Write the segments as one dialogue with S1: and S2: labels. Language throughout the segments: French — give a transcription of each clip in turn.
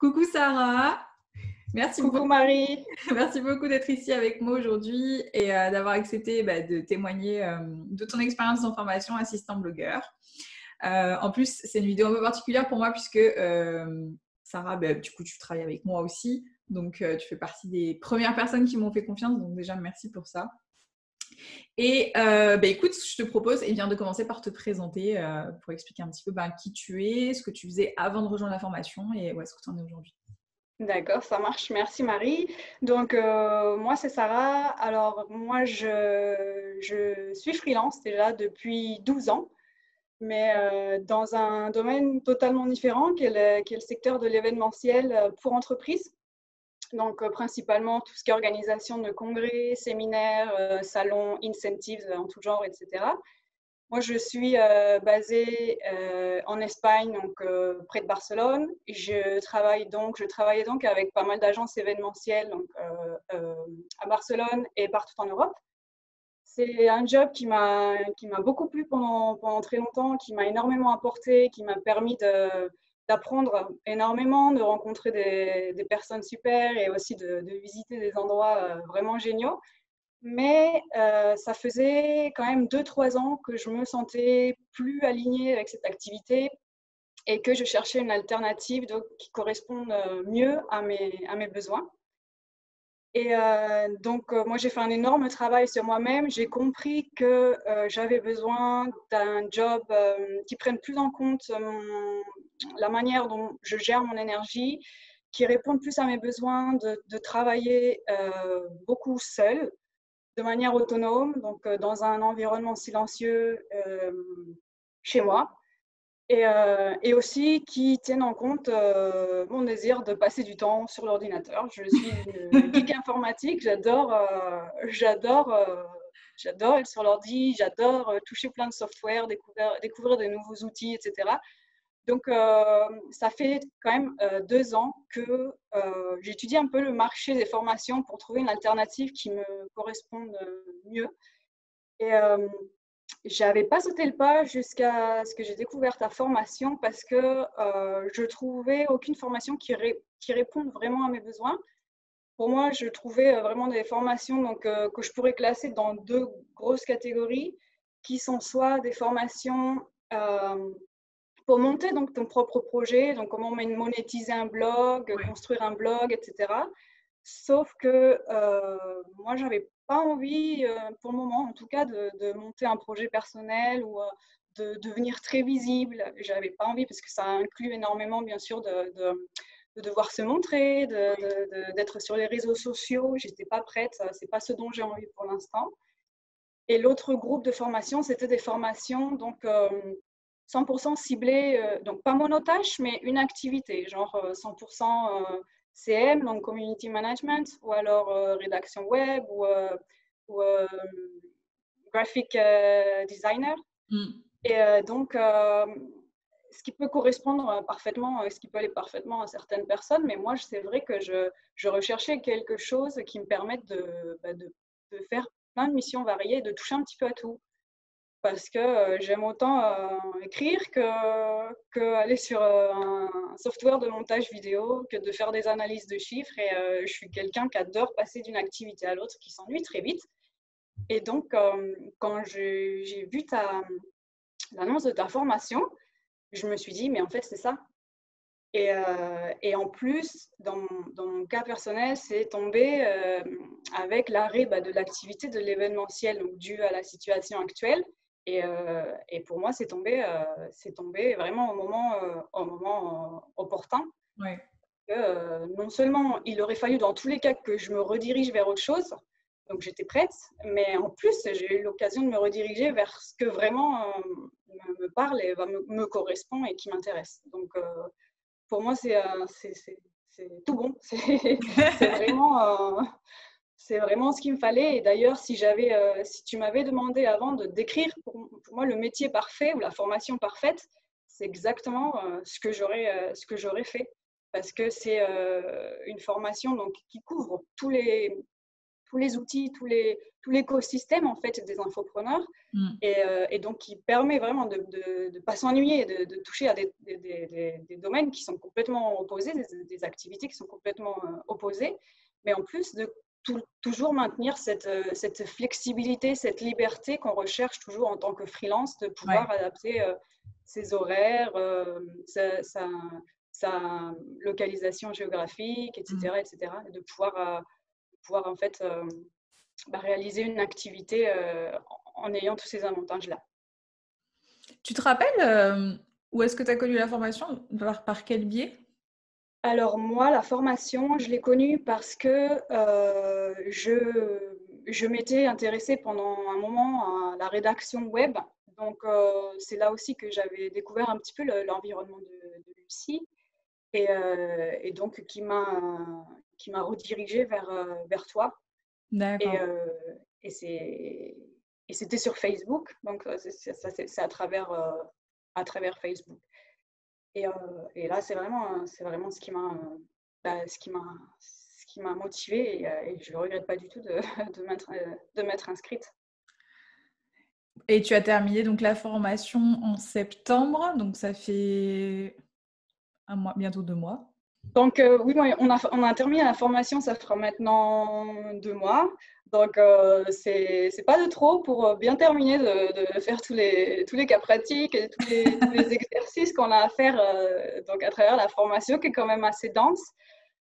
S1: Coucou Sarah, merci beaucoup,
S2: Coucou Marie.
S1: merci beaucoup d'être ici avec moi aujourd'hui et d'avoir accepté de témoigner de ton expérience en formation assistant blogueur. En plus, c'est une vidéo un peu particulière pour moi puisque Sarah, du coup, tu travailles avec moi aussi. Donc, tu fais partie des premières personnes qui m'ont fait confiance. Donc, déjà, merci pour ça. Et écoute, je te propose de commencer par te présenter pour expliquer un petit peu qui tu es, ce que tu faisais avant de rejoindre la formation et où est-ce que tu en es aujourd'hui.
S2: D'accord, ça marche. Merci Marie. Donc, moi, c'est Sarah. Alors, moi, je suis freelance déjà depuis 12 ans, mais dans un domaine totalement différent qui est le secteur de l'événementiel pour entreprises. Donc, principalement tout ce qui est organisation de congrès, séminaires, salons, incentives en tout genre, etc. Moi, je suis basée en Espagne, donc près de Barcelone. Je travaillais donc avec pas mal d'agences événementielles donc, à Barcelone et partout en Europe. C'est un job qui m'a beaucoup plu pendant très longtemps, qui m'a énormément apporté, qui m'a permis d'apprendre énormément, de rencontrer des personnes super et aussi de visiter des endroits vraiment géniaux. Mais ça faisait quand même 2-3 ans que je me sentais plus alignée avec cette activité et que je cherchais une alternative donc, qui corresponde mieux à mes besoins. Et moi, j'ai fait un énorme travail sur moi-même. J'ai compris que j'avais besoin d'un job qui prenne plus en compte la manière dont je gère mon énergie, qui réponde plus à mes besoins de travailler beaucoup seule, de manière autonome, donc dans un environnement silencieux chez moi, et aussi qui tiennent en compte mon désir de passer du temps sur l'ordinateur. Je suis une geek informatique, j'adore être sur l'ordi, j'adore toucher plein de software, découvrir de nouveaux outils, etc. Donc, ça fait quand même 2 ans que j'étudie un peu le marché des formations pour trouver une alternative qui me corresponde mieux. Et je n'avais pas sauté le pas jusqu'à ce que j'ai découvert ta formation parce que je trouvais aucune formation qui réponde vraiment à mes besoins. Pour moi, je trouvais vraiment des formations donc, que je pourrais classer dans 2 grosses catégories qui sont soit des formations pour monter donc ton propre projet, donc comment monétiser un blog,
S1: Ouais.
S2: construire un blog, etc. Sauf que moi, j'avais pas envie, pour le moment en tout cas, de monter un projet personnel ou de devenir très visible. J'avais pas envie parce que ça inclut énormément, bien sûr, de devoir se montrer, d'être sur les réseaux sociaux. J'étais pas prête, c'est pas ce dont j'ai envie pour l'instant. Et l'autre groupe de formation, c'était des formations donc 100% ciblées, donc pas monotâche, mais une activité, genre 100% CM, donc Community Management, ou alors rédaction web, ou graphic designer.
S1: Mm.
S2: Et donc, ce qui peut correspondre parfaitement, ce qui peut aller parfaitement à certaines personnes, mais moi, c'est vrai que je recherchais quelque chose qui me permette de faire plein de missions variées, de toucher un petit peu à tout. Parce que j'aime autant écrire que aller sur un software de montage vidéo, que de faire des analyses de chiffres. Et je suis quelqu'un qui adore passer d'une activité à l'autre, qui s'ennuie très vite. Et donc, quand j'ai vu l'annonce de ta formation, je me suis dit, mais en fait, c'est ça. Et en plus, dans mon cas personnel, c'est tombé avec l'arrêt de l'activité de l'événementiel, donc dû à la situation actuelle. Et pour moi, c'est tombé vraiment au moment opportun.
S1: Ouais.
S2: Non seulement il aurait fallu dans tous les cas que je me redirige vers autre chose, donc j'étais prête, mais en plus, j'ai eu l'occasion de me rediriger vers ce que vraiment me parle et me correspond et qui m'intéresse. Donc, pour moi, c'est tout bon. C'est vraiment, c'est vraiment ce qu'il me fallait. Et d'ailleurs, si tu m'avais demandé avant de décrire pour moi le métier parfait ou la formation parfaite, c'est exactement ce que j'aurais fait. Parce que c'est une formation donc, qui couvre tous les outils, tout l'écosystème en fait des infopreneurs. Et donc qui permet vraiment de ne pas s'ennuyer, de toucher à des domaines qui sont complètement opposés, des activités qui sont complètement opposées, mais en plus de toujours maintenir cette flexibilité, cette liberté qu'on recherche toujours en tant que freelance, de pouvoir adapter ses horaires, sa localisation géographique, etc., etc., et de pouvoir en fait réaliser une activité en ayant tous ces avantages-là.
S1: Tu te rappelles où est-ce que tu as connu la formation? Par quel biais?
S2: Alors moi, la formation, je l'ai connue parce que je m'étais intéressée pendant un moment à la rédaction web. Donc c'est là aussi que j'avais découvert un petit peu l'environnement de Lucie et donc qui m'a redirigée vers toi.
S1: D'accord.
S2: Et c'était sur Facebook, donc c'est à travers Facebook. Et là, c'est vraiment ce qui m'a motivée et je ne regrette pas du tout de m'être inscrite.
S1: Et tu as terminé donc la formation en septembre, donc ça fait un mois, bientôt 2 mois.
S2: Donc oui, on a terminé la formation, ça fera maintenant 2 mois. Donc c'est pas de trop pour bien terminer de faire tous les cas pratiques et tous les exercices qu'on a à faire donc à travers la formation qui est quand même assez dense.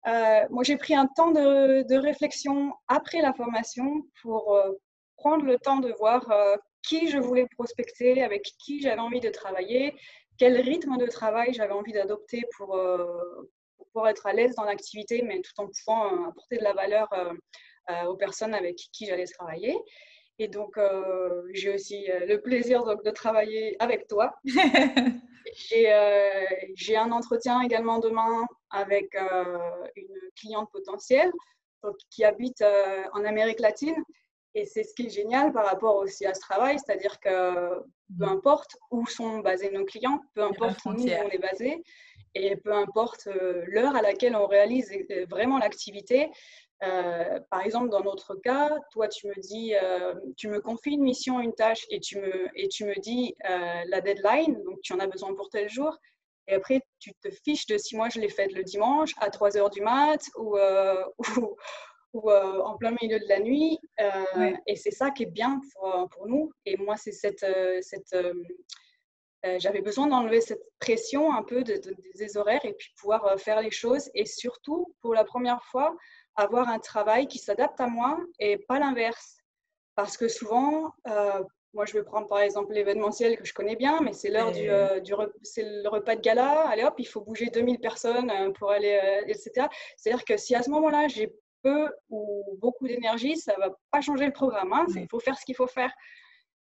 S2: Moi, j'ai pris un temps de réflexion après la formation pour prendre le temps de voir qui je voulais prospecter, avec qui j'avais envie de travailler, quel rythme de travail j'avais envie d'adopter pour pouvoir être à l'aise dans l'activité, mais tout en pouvant apporter de la valeur aux personnes avec qui j'allais travailler. Et donc, j'ai aussi le plaisir donc, de travailler avec toi. J'ai un entretien également demain avec une cliente potentielle donc, qui habite en Amérique latine. Et c'est ce qui est génial par rapport aussi à ce travail, c'est-à-dire que peu importe où sont basés nos clients, peu importe où nous on est basés, et peu importe l'heure à laquelle on réalise vraiment l'activité. Par exemple, dans notre cas, toi, tu me dis, tu me confies une mission, une tâche, et tu me dis la deadline, donc tu en as besoin pour tel jour. Et après, tu te fiches de si moi je l'ai faite le dimanche à 3 h du mat ou en plein milieu de la nuit. Et c'est ça qui est bien pour nous. Et moi, c'est j'avais besoin d'enlever cette pression un peu des horaires et puis pouvoir faire les choses. Et surtout, pour la première fois, avoir un travail qui s'adapte à moi et pas l'inverse. Parce que souvent, moi, je vais prendre par exemple l'événementiel que je connais bien, mais c'est l'heure c'est le repas de gala. Allez hop, il faut bouger 2000 personnes pour aller, etc. C'est-à-dire que si à ce moment-là, j'ai peu ou beaucoup d'énergie, ça ne va pas changer le programme. Hein. Il faut faire ce qu'il faut faire.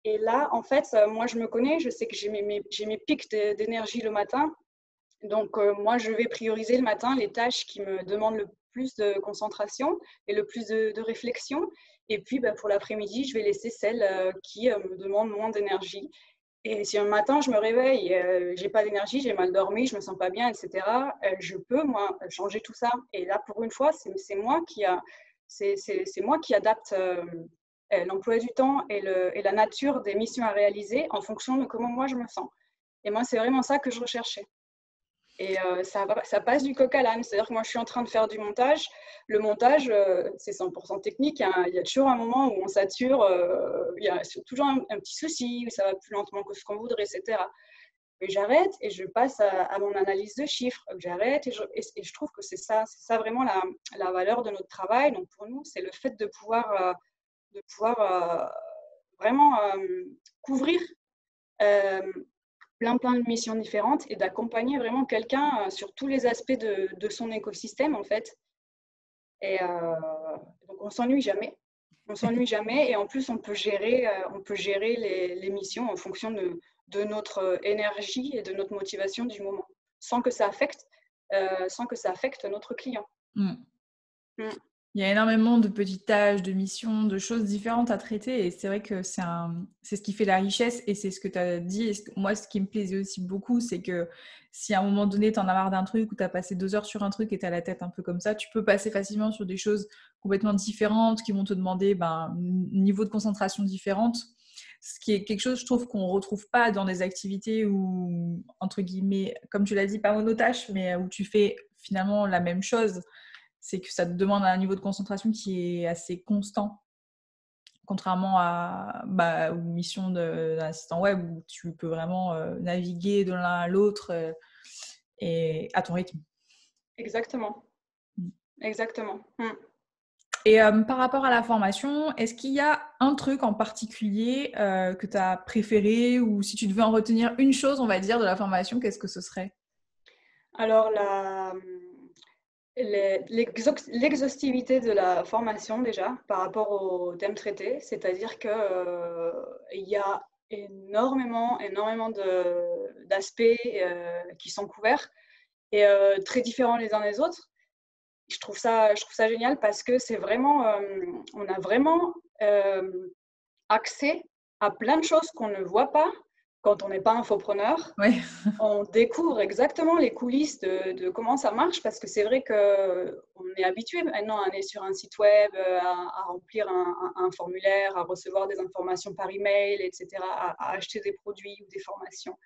S2: Et là, en fait, moi, je me connais, je sais que j'ai mes pics d'énergie le matin. Donc, moi, je vais prioriser le matin les tâches qui me demandent le plus de concentration et le plus de réflexion. Et puis, pour l'après-midi, je vais laisser celles qui me demandent moins d'énergie. Et si un matin, je me réveille, j'ai pas d'énergie, j'ai mal dormi, je me sens pas bien, etc., je peux, moi, changer tout ça. Et là, pour une fois, c'est moi qui adapte l'emploi du temps et la nature des missions à réaliser en fonction de comment moi je me sens. Et moi, c'est vraiment ça que je recherchais. Et ça passe du coq à l'âne. C'est-à-dire que moi, je suis en train de faire du montage. Le montage, c'est 100% technique. Il y a toujours un moment où on sature. Il y a toujours un petit souci, où ça va plus lentement que ce qu'on voudrait, etc. Et j'arrête et je passe à mon analyse de chiffres. J'arrête et je trouve que c'est ça vraiment la valeur de notre travail. Donc, pour nous, c'est le fait de pouvoir vraiment couvrir plein de missions différentes et d'accompagner vraiment quelqu'un sur tous les aspects de son écosystème en fait. Et donc on s'ennuie jamais. On s'ennuie jamais et en plus on peut gérer les missions en fonction de notre énergie et de notre motivation du moment, sans que ça affecte notre client.
S1: Il y a énormément de petites tâches, de missions, de choses différentes à traiter et c'est vrai que c'est ce qui fait la richesse et c'est ce que tu as dit. Moi, ce qui me plaisait aussi beaucoup, c'est que si à un moment donné, tu en as marre d'un truc ou tu as passé 2 heures sur un truc et tu as la tête un peu comme ça, tu peux passer facilement sur des choses complètement différentes qui vont te demander un niveau de concentration différente. Ce qui est quelque chose, je trouve, qu'on ne retrouve pas dans des activités où, entre guillemets, comme tu l'as dit, pas monotâche, mais où tu fais finalement la même chose. C'est que ça te demande un niveau de concentration qui est assez constant, contrairement aux missions d'un assistant web où tu peux vraiment naviguer de l'un à l'autre et à ton rythme.
S2: Exactement. Exactement.
S1: Et par rapport à la formation, est-ce qu'il y a un truc en particulier que tu as préféré ou si tu devais en retenir une chose, on va dire, de la formation, qu'est-ce que ce serait?
S2: Alors, l'exhaustivité de la formation déjà par rapport au thème traité, c'est-à-dire que il y a énormément d'aspects qui sont couverts et très différents les uns des autres. Je trouve ça génial parce que c'est vraiment, on a vraiment accès à plein de choses qu'on ne voit pas quand on n'est pas infopreneur.
S1: Ouais.
S2: On découvre exactement les coulisses de comment ça marche parce que c'est vrai qu'on est habitué maintenant à aller sur un site web, à remplir un formulaire, à recevoir des informations par email, etc., à acheter des produits ou des formations.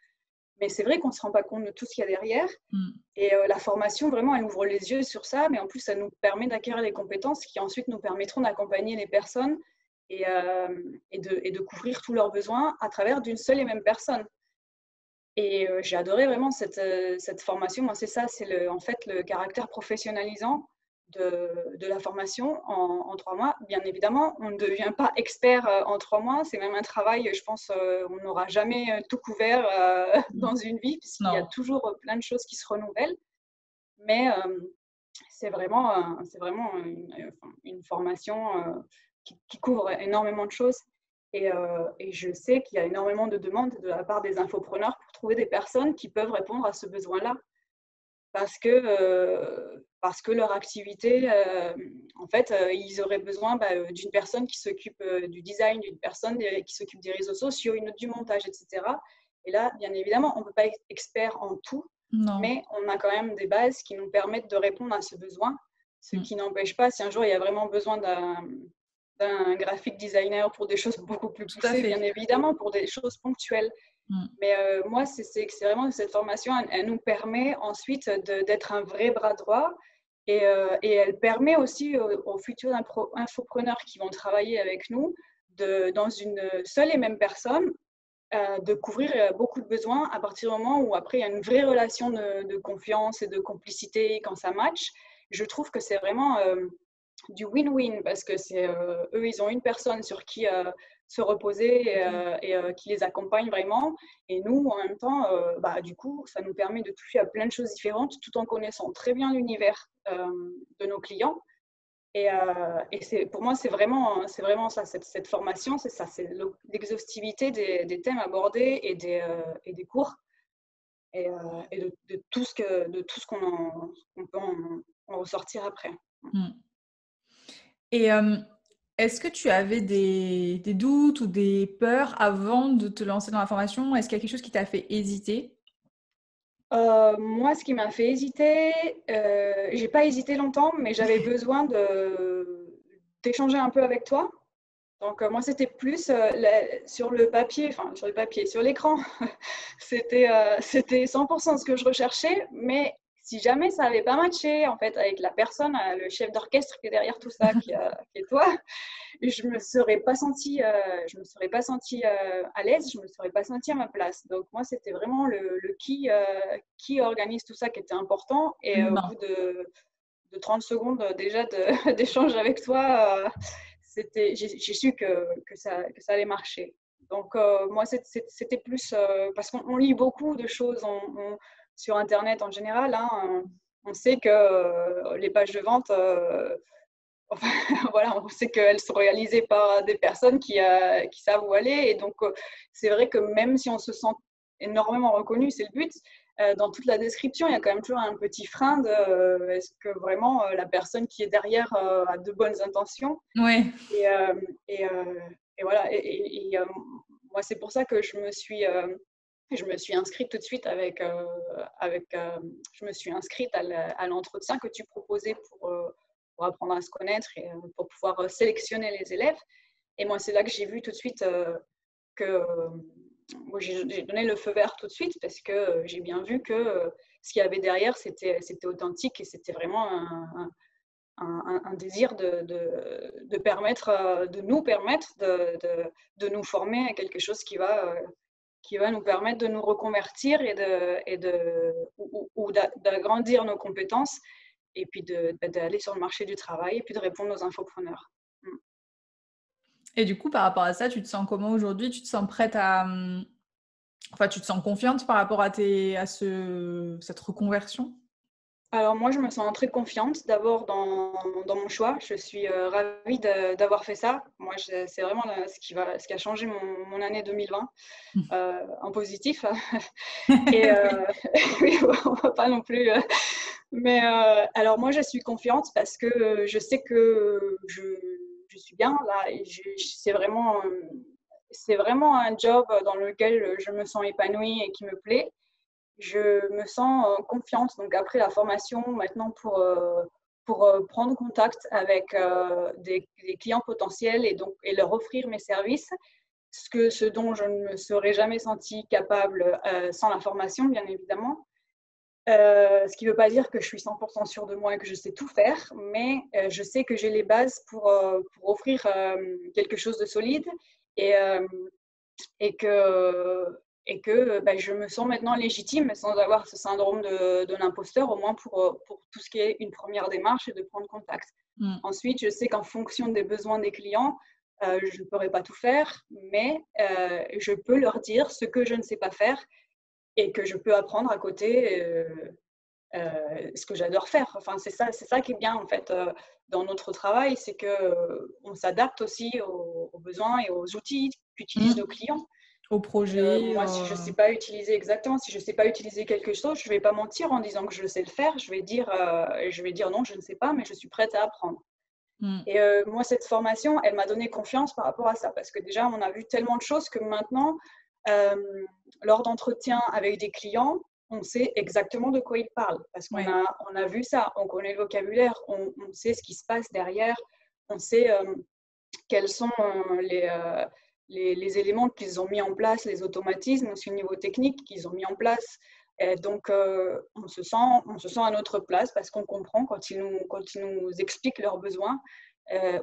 S2: Mais c'est vrai qu'on ne se rend pas compte de tout ce qu'il y a derrière. Et la formation, vraiment, elle ouvre les yeux sur ça, mais en plus, ça nous permet d'acquérir les compétences qui ensuite nous permettront d'accompagner les personnes et de couvrir tous leurs besoins à travers d'une seule et même personne. Et j'ai adoré vraiment cette formation. Moi, c'est ça, c'est en fait le caractère professionnalisant de la formation en 3 mois. Bien évidemment, on ne devient pas expert en 3 mois. C'est même un travail, je pense, on n'aura jamais tout couvert dans une vie, puisqu'il y a toujours plein de choses qui se renouvellent. Mais c'est vraiment une formation qui couvre énormément de choses. Et je sais qu'il y a énormément de demandes de la part des infopreneurs pour trouver des personnes qui peuvent répondre à ce besoin-là. Parce que leur activité, en fait, ils auraient besoin d'une personne qui s'occupe du design, d'une personne qui s'occupe des réseaux sociaux, une autre du montage, etc. Et là, bien évidemment, on ne peut pas être expert en tout, mais on a quand même des bases qui nous permettent de répondre à ce besoin. Ce qui n'empêche pas, si un jour il y a vraiment besoin d'un graphic designer pour des choses beaucoup plus poussées, bien évidemment, pour des choses ponctuelles. Mais moi, c'est vraiment cette formation, elle nous permet ensuite d'être un vrai bras droit et elle permet aussi aux futurs infopreneurs qui vont travailler avec nous, dans une seule et même personne, de couvrir beaucoup de besoins à partir du moment où après il y a une vraie relation de confiance et de complicité quand ça match. Je trouve que c'est vraiment du win-win parce que eux, ils ont une personne sur qui se reposer et qui les accompagne vraiment. Et nous, en même temps, du coup, ça nous permet de toucher à plein de choses différentes tout en connaissant très bien l'univers de nos clients. Et pour moi, c'est vraiment ça, cette formation, c'est ça, c'est l'exhaustivité des thèmes abordés et des cours et de tout ce qu'on peut en ressortir après.
S1: Et est-ce que tu avais des doutes ou des peurs avant de te lancer dans la formation? Est-ce qu'il y a quelque chose qui t'a fait hésiter?
S2: Moi, ce qui m'a fait hésiter, j'ai pas hésité longtemps, mais j'avais besoin d'échanger un peu avec toi. Donc, moi, c'était plus sur l'écran. C'était 100% ce que je recherchais, mais si jamais ça n'avait pas matché en fait avec la personne, le chef d'orchestre qui est derrière tout ça, qui est toi, je me serais pas sentie à l'aise, je me serais pas sentie à ma place. Donc moi, c'était vraiment le qui organise tout ça qui était important. Et au bout de 30 secondes déjà d'échange avec toi, j'ai su que ça allait marcher. Donc moi, c'était plus parce qu'on lit beaucoup de choses sur Internet en général. Hein, on sait que les pages de vente, enfin, voilà, on sait qu'elles sont réalisées par des personnes qui savent où aller. Et donc, c'est vrai que même si on se sent énormément reconnu, c'est le but, dans toute la description, il y a quand même toujours un petit frein de est-ce que vraiment la personne qui est derrière a de bonnes intentions.
S1: Ouais.
S2: Et voilà. Moi, c'est pour ça que je me suis inscrite tout de suite je me suis inscrite à l'entretien que tu proposais pour apprendre à se connaître et pour pouvoir sélectionner les élèves. Et moi, c'est là que j'ai vu tout de suite que moi, j'ai donné le feu vert tout de suite parce que j'ai bien vu que ce qu'il y avait derrière, c'était authentique et c'était vraiment un désir de nous permettre de nous former à quelque chose qui va nous permettre de nous reconvertir ou d'agrandir nos compétences et puis d'aller sur le marché du travail et puis de répondre aux infopreneurs.
S1: Et du coup, par rapport à ça, tu te sens comment aujourd'hui? Tu te sens prête à... Enfin, tu te sens confiante par rapport à cette reconversion?
S2: Alors moi, je me sens très confiante d'abord dans mon choix. Je suis ravie d'avoir fait ça. Moi, c'est vraiment ce qui a changé mon année 2020 en positif. Et oui, on va pas non plus. Mais alors moi, je suis confiante parce que je sais que je suis bien là. Et c'est vraiment un job dans lequel je me sens épanouie et qui me plaît. Je me sens confiante. Donc après la formation, maintenant pour prendre contact avec des clients potentiels et leur offrir mes services, ce dont je ne me serais jamais sentie capable sans la formation, bien évidemment. Ce qui ne veut pas dire que je suis 100% sûre de moi et que je sais tout faire, mais je sais que j'ai les bases pour offrir quelque chose de solide et, et que je me sens maintenant légitime sans avoir ce syndrome de l'imposteur, au moins pour tout ce qui est une première démarche et de prendre contact. Ensuite, je sais qu'en fonction des besoins des clients, je ne pourrai pas tout faire, mais je peux leur dire ce que je ne sais pas faire et que je peux apprendre à côté ce que j'adore faire. Enfin, c'est ça qui est bien en fait dans notre travail, c'est qu'on s'adapte aussi aux besoins et aux outils qu'utilisent nos clients.
S1: Au projet.
S2: Moi, si je ne sais pas utiliser exactement, si je ne sais pas utiliser quelque chose, je ne vais pas mentir en disant que je sais le faire. Je vais dire non, je ne sais pas, mais je suis prête à apprendre. Et moi, cette formation, elle m'a donné confiance par rapport à ça, parce que déjà, on a vu tellement de choses que maintenant, lors d'entretiens avec des clients, on sait exactement de quoi ils parlent, parce qu'on a vu ça, on connaît le vocabulaire, on sait ce qui se passe derrière, on sait quels sont les éléments qu'ils ont mis en place, les automatismes aussi au niveau technique qu'ils ont mis en place. Et donc, on se sent à notre place parce qu'on comprend quand ils nous expliquent leurs besoins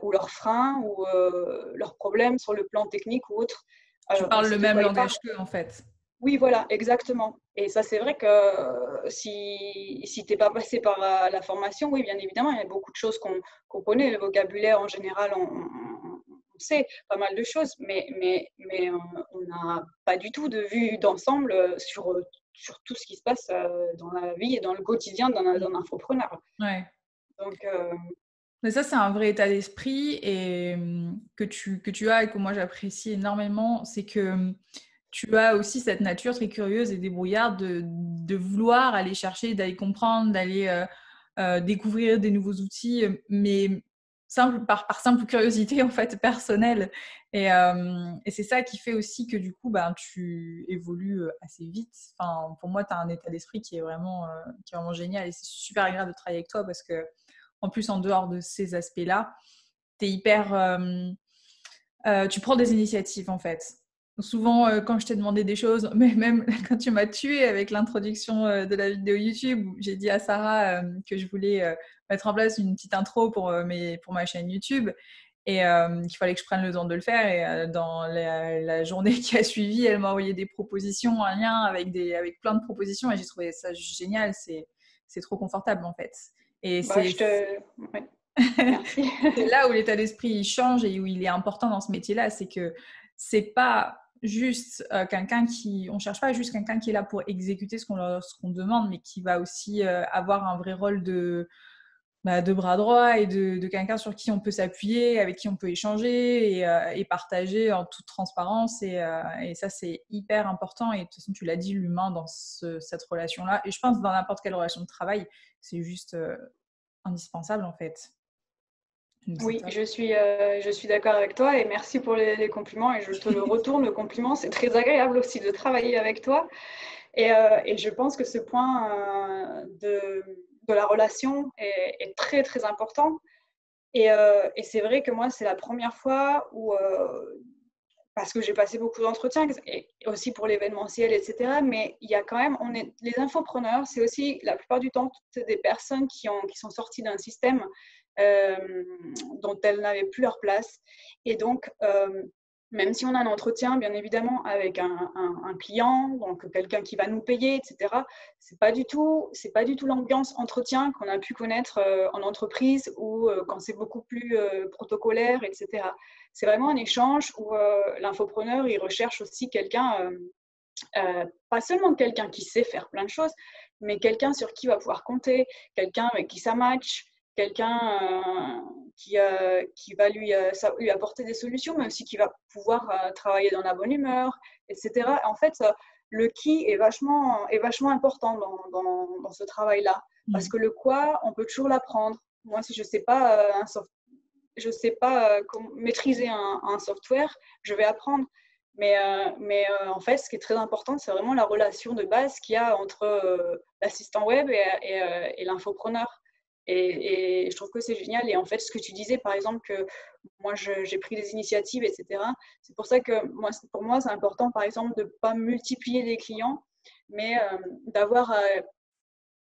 S2: ou leurs freins ou leurs problèmes sur le plan technique ou autre.
S1: Tu parles le même langage qu'eux, en fait.
S2: Oui, voilà, exactement. Et ça, c'est vrai que si tu n'es pas passé par la formation, oui, bien évidemment, il y a beaucoup de choses qu'on connaît. Le vocabulaire, en général, on sait pas mal de choses, mais on n'a pas du tout de vue d'ensemble sur tout ce qui se passe dans la vie et dans le quotidien d'un infopreneur.
S1: Ouais.
S2: Donc,
S1: mais ça, c'est un vrai état d'esprit et que tu as et que moi, j'apprécie énormément. C'est que tu as aussi cette nature très curieuse et débrouillarde de vouloir aller chercher, d'aller comprendre, d'aller découvrir des nouveaux outils, mais par simple curiosité en fait personnelle. Et c'est ça qui fait aussi que du coup, tu évolues assez vite. Enfin, pour moi, tu as un état d'esprit qui est vraiment génial et c'est super agréable de travailler avec toi parce que en plus, en dehors de ces aspects-là, tu es hyper... tu prends des initiatives en fait. Souvent, quand je t'ai demandé des choses, mais même quand tu m'as tuée avec l'introduction de la vidéo YouTube, où j'ai dit à Sarah que je voulais mettre en place une petite intro pour ma chaîne YouTube et qu'il fallait que je prenne le temps de le faire. Et dans la journée qui a suivi, elle m'a envoyé des propositions, un lien avec plein de propositions et j'ai trouvé ça génial. C'est trop confortable en fait. Et
S2: ouais. Merci.
S1: C'est là où l'état d'esprit change et où il est important dans ce métier-là, c'est que c'est pas juste on cherche pas juste quelqu'un qui est là pour exécuter ce qu'on demande, mais qui va aussi avoir un vrai rôle de bras droit et de quelqu'un sur qui on peut s'appuyer, avec qui on peut échanger et partager en toute transparence. Et ça, c'est hyper important. Et de toute façon, tu l'as dit, l'humain dans cette relation-là. Et je pense dans n'importe quelle relation de travail, c'est juste indispensable en fait. Donc, c'est
S2: Oui,
S1: top.
S2: je suis d'accord avec toi et merci pour les compliments et je te le retourne, le compliment. C'est très agréable aussi de travailler avec toi et je pense que ce point de la relation est très, très important. Et c'est vrai que moi, c'est la première fois où, parce que j'ai passé beaucoup d'entretiens, et aussi pour l'événementiel, etc. Mais il y a quand même, les infopreneurs, c'est aussi la plupart du temps des personnes qui sont sorties d'un système dont elles n'avaient plus leur place. Et donc, même si on a un entretien, bien évidemment, avec un client, donc quelqu'un qui va nous payer, etc., c'est pas du tout l'ambiance entretien qu'on a pu connaître en entreprise ou quand c'est beaucoup plus protocolaire, etc. C'est vraiment un échange où l'infopreneur, il recherche aussi quelqu'un, pas seulement quelqu'un qui sait faire plein de choses, mais quelqu'un sur qui il va pouvoir compter, quelqu'un avec qui ça match, quelqu'un qui va lui apporter des solutions, mais aussi qui va pouvoir travailler dans la bonne humeur, etc. En fait, le qui est vachement important dans ce travail-là. Parce que le quoi, on peut toujours l'apprendre. Moi, si je ne sais pas maîtriser un software, je vais apprendre. Mais en fait, ce qui est très important, c'est vraiment la relation de base qu'il y a entre l'assistant web et l'infopreneur. Et je trouve que c'est génial. Et en fait, ce que tu disais, par exemple, que moi, j'ai pris des initiatives, etc. C'est pour ça que pour moi, c'est important, par exemple, de ne pas multiplier les clients, mais d'avoir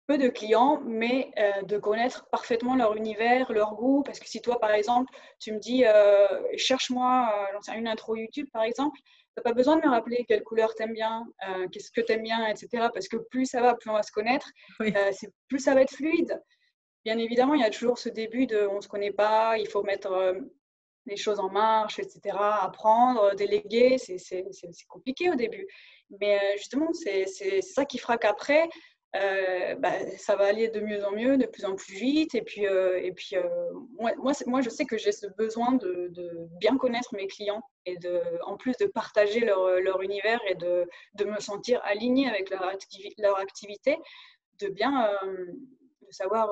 S2: peu de clients, mais de connaître parfaitement leur univers, leur goût. Parce que si toi, par exemple, tu me dis, cherche-moi une intro YouTube, par exemple, tu n'as pas besoin de me rappeler quelle couleur t'aimes bien, qu'est-ce que t'aimes bien, etc. Parce que plus ça va, plus on va se connaître,
S1: Oui.
S2: plus ça va être fluide. Bien évidemment, il y a toujours ce début de on ne se connaît pas, il faut mettre les choses en marche, etc. Apprendre, déléguer, c'est compliqué au début. Mais justement, c'est ça qui fera qu'après, ça va aller de mieux en mieux, de plus en plus vite. Et puis, moi, je sais que j'ai ce besoin de bien connaître mes clients et en plus de partager leur univers et de me sentir alignée avec leur activité, de bien de savoir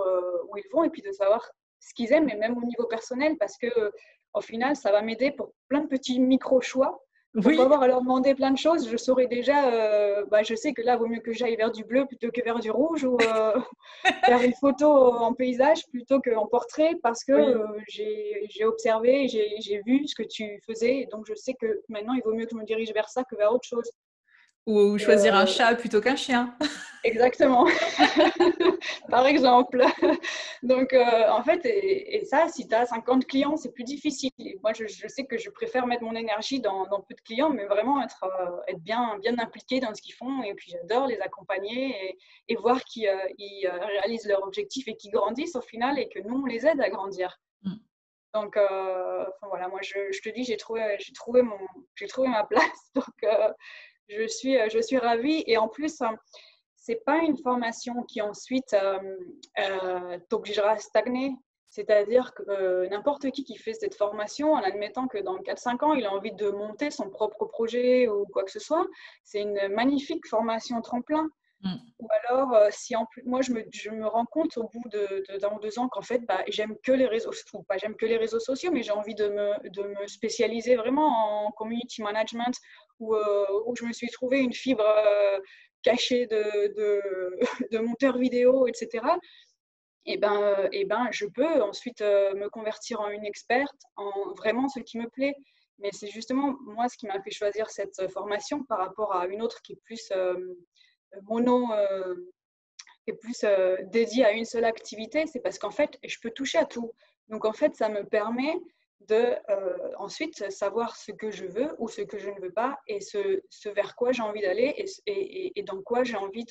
S2: où ils vont et puis de savoir ce qu'ils aiment, et même au niveau personnel, parce que au final, ça va m'aider pour plein de petits micro-choix. Pour pas
S1: Oui.
S2: avoir à leur demander plein de choses, je saurais déjà, je sais que là, il vaut mieux que j'aille vers du bleu plutôt que vers du rouge ou faire une photo en paysage plutôt qu'en portrait parce que
S1: Oui.
S2: j'ai observé, j'ai vu ce que tu faisais. Et donc, je sais que maintenant, il vaut mieux que je me dirige vers ça que vers autre chose.
S1: Ou
S2: Et,
S1: choisir un chat plutôt qu'un chien.
S2: exactement. Par exemple. Donc, en fait, et ça, si tu as 50 clients, c'est plus difficile. Et moi, je sais que je préfère mettre mon énergie dans peu de clients, mais vraiment être bien impliqué dans ce qu'ils font. Et puis, j'adore les accompagner et voir qu'ils réalisent leurs objectifs et qu'ils grandissent au final et que nous, on les aide à grandir.
S1: Mm.
S2: Donc, voilà, moi, je te dis, j'ai trouvé ma place. Donc, je suis ravie. Et en plus, c'est pas une formation qui ensuite t'obligera à stagner. C'est-à-dire que n'importe qui fait cette formation, en admettant que dans 4-5 ans, il a envie de monter son propre projet ou quoi que ce soit, c'est une magnifique formation tremplin.
S1: Mm.
S2: Ou alors, si en plus, moi, je me rends compte au bout d'un ou 2 ans qu'en fait, j'aime que les réseaux, ou pas j'aime que les réseaux sociaux, mais j'ai envie de me spécialiser vraiment en community management, où je me suis trouvé une fibre cachée de monteur vidéo, etc. Je peux ensuite me convertir en une experte, en vraiment ce qui me plaît. Mais c'est justement moi ce qui m'a fait choisir cette formation par rapport à une autre qui est plus mono, qui est plus dédiée à une seule activité. C'est parce qu'en fait, je peux toucher à tout. Donc en fait, ça me permet de ensuite savoir ce que je veux ou ce que je ne veux pas et ce vers quoi j'ai envie d'aller et dans quoi j'ai envie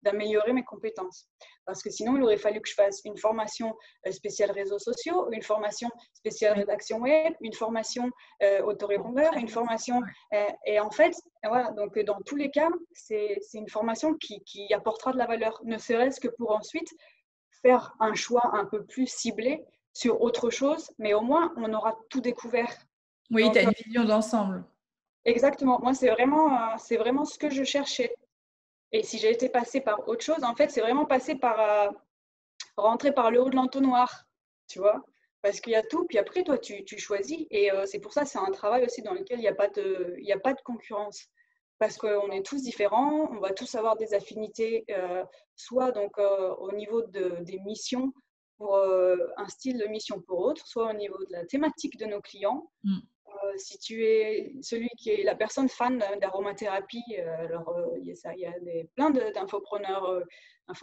S2: d'améliorer mes compétences. Parce que sinon, il aurait fallu que je fasse une formation spéciale réseaux sociaux, une formation spéciale
S1: Oui.
S2: rédaction web, une formation
S1: Bon,
S2: autorépondeur,
S1: très
S2: une
S1: vaste.
S2: formation.
S1: Ouais.
S2: Et en fait, voilà, donc dans tous les cas, c'est une formation qui apportera de la valeur, ne serait-ce que pour ensuite faire un choix un peu plus ciblé sur autre chose, mais au moins, on aura tout découvert.
S1: Oui, tu as
S2: Donc,
S1: une vision d'ensemble.
S2: exactement. Moi, c'est vraiment ce que je cherchais. Et si j'ai été passée par autre chose, en fait, c'est vraiment passé par rentrer par le haut de l'entonnoir, tu vois. Parce qu'il y a tout, puis après, toi, tu choisis. Et c'est pour ça, c'est un travail aussi dans lequel il y a pas de concurrence. Parce qu'on est tous différents, on va tous avoir des affinités, soit donc au niveau des missions, pour un style de mission pour autre, soit au niveau de la thématique de nos clients.
S1: Mm.
S2: Si tu es celui qui est la personne fan d'aromathérapie, alors il y a plein d'infopreneurs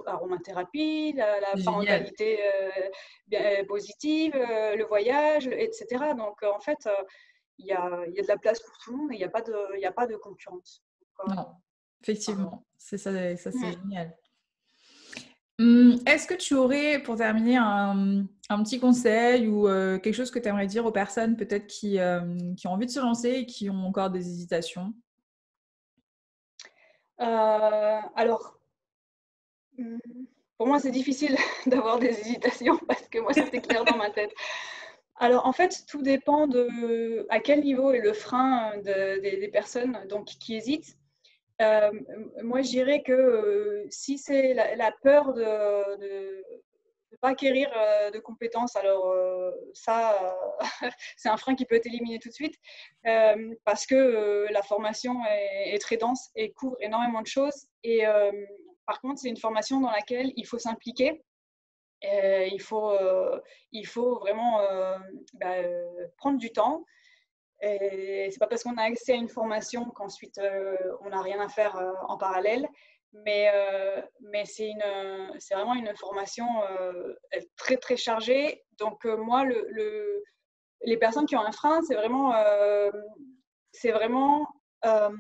S2: aromathérapie, la
S1: Génial.
S2: parentalité positive, le voyage, etc. Donc en fait, il y a de la place pour tout le monde et il y a pas de concurrence. Donc,
S1: Non,
S2: voilà.
S1: effectivement. Ça c'est
S2: Mm.
S1: génial. Est-ce que tu aurais, pour terminer, un petit conseil ou quelque chose que tu aimerais dire aux personnes peut-être qui ont envie de se lancer et qui ont encore des hésitations?
S2: Alors, mm, pour moi, c'est difficile d'avoir des hésitations parce que moi, c'était clair dans ma tête. Alors, en fait, tout dépend de à quel niveau est le frein des personnes donc, qui hésitent. Euh, Moi, je dirais que si c'est la peur de ne pas acquérir de compétences, alors ça, c'est un frein qui peut être éliminé tout de suite parce que la formation est très dense et couvre énormément de choses. Et par contre, c'est une formation dans laquelle il faut s'impliquer. Et il faut vraiment prendre du temps. Et c'est pas parce qu'on a accès à une formation qu'ensuite on n'a rien à faire en parallèle, mais c'est vraiment une formation très très chargée. Donc moi, les personnes qui ont un frein, c'est vraiment euh,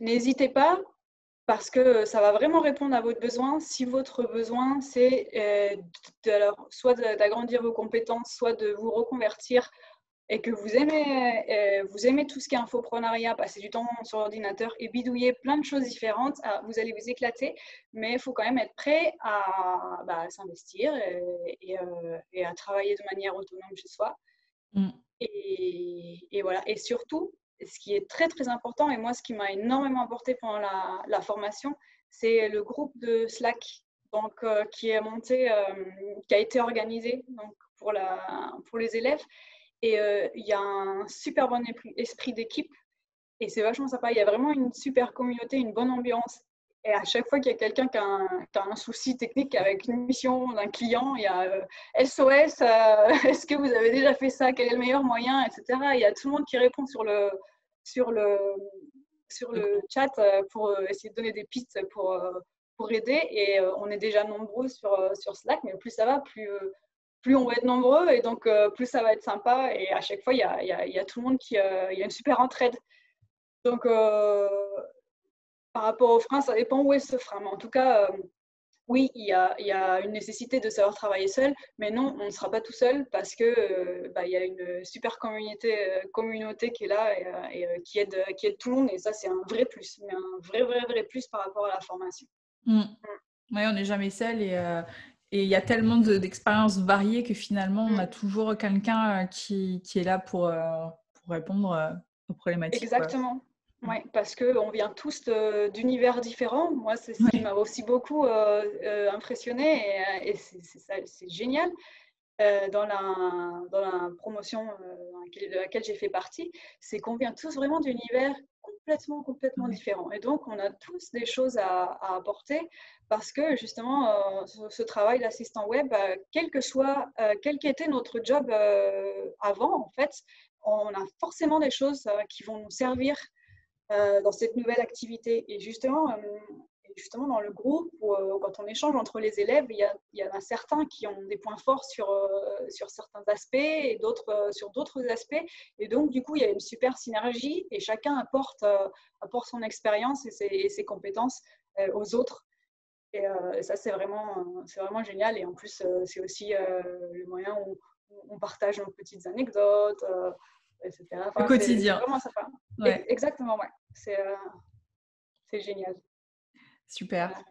S2: n'hésitez pas parce que ça va vraiment répondre à votre besoin. Si votre besoin, c'est soit d'agrandir vos compétences, soit de vous reconvertir et que vous aimez tout ce qui est infoprenariat, passer du temps sur l'ordinateur et bidouiller plein de choses différentes, vous allez vous éclater, mais il faut quand même être prêt à s'investir et à travailler de manière autonome chez soi.
S1: Mm.
S2: Et voilà. Et surtout, ce qui est très très important, et moi ce qui m'a énormément apporté pendant la formation, c'est le groupe de Slack donc, qui est monté, qui a été organisé donc, pour les élèves. Et il y a un super bon esprit d'équipe et c'est vachement sympa. Il y a vraiment une super communauté, une bonne ambiance. Et à chaque fois qu'il y a quelqu'un qui a un souci technique avec une mission d'un client, il y a SOS, est-ce que vous avez déjà fait ça? Quel est le meilleur moyen? Etc. Il y a tout le monde qui répond sur le, sur
S1: Le
S2: le
S1: groupe.
S2: chat pour essayer de donner des pistes pour aider. Et on est déjà nombreux sur Slack, mais plus ça va, plus on va être nombreux et donc plus ça va être sympa. Et à chaque fois, il y a tout le monde il y a une super entraide. Donc, par rapport au frein, ça dépend où est ce frein. Mais en tout cas, oui, il y a une nécessité de savoir travailler seul, mais non, on ne sera pas tout seul parce que il y a une super communauté qui est là et qui aide tout le monde. Et ça, c'est un vrai plus, mais un vrai plus par rapport à la formation.
S1: Mm. Ouais, on n'est jamais seul et il y a tellement d'expériences variées que finalement, on a
S2: Mm.
S1: toujours quelqu'un qui est là pour répondre aux problématiques, quoi.
S2: Exactement.
S1: Mm.
S2: Ouais, parce qu'on vient tous d'univers différents. Moi, c'est ce qui
S1: Ouais.
S2: m'a aussi beaucoup impressionné et c'est génial. Dans la promotion de laquelle j'ai fait partie, c'est qu'on vient tous vraiment d'univers complètement
S1: Ouais.
S2: différents. Et donc, on a tous des choses à apporter parce que justement, ce travail d'assistant web, quel qu'était notre job avant, en fait, on a forcément des choses qui vont nous servir dans cette nouvelle activité. Et justement dans le groupe, quand on échange entre les élèves, il y en a certains qui ont des points forts sur certains aspects et d'autres sur d'autres aspects. Et donc, du coup, il y a une super synergie et chacun apporte son expérience et ses compétences aux autres. Et ça, c'est vraiment génial. Et en plus, c'est aussi le moyen où on partage nos petites anecdotes, etc.
S1: Le
S2: Enfin, c'est
S1: quotidien.
S2: vraiment sympa.
S1: Ouais,
S2: Exactement, ouais. C'est génial.
S1: super.
S2: Voilà.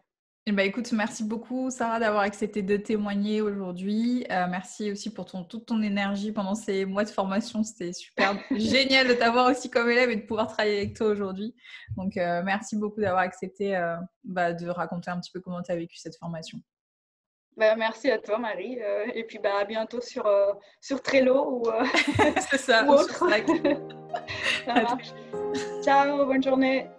S1: Eh ben, écoute, merci beaucoup Sarah d'avoir accepté de témoigner aujourd'hui. Merci aussi pour toute ton énergie pendant ces mois de formation. C'était super génial de t'avoir aussi comme élève et de pouvoir travailler avec toi aujourd'hui. Donc, merci beaucoup d'avoir accepté de raconter un petit peu comment tu as vécu cette formation.
S2: Ben, merci à toi, Marie. Et puis, à bientôt sur Trello
S1: C'est ça,
S2: ou
S1: ou sur
S2: autre.
S1: Slack.
S2: Ça
S1: À très
S2: marche.
S1: vite.
S2: Ciao, bonne journée.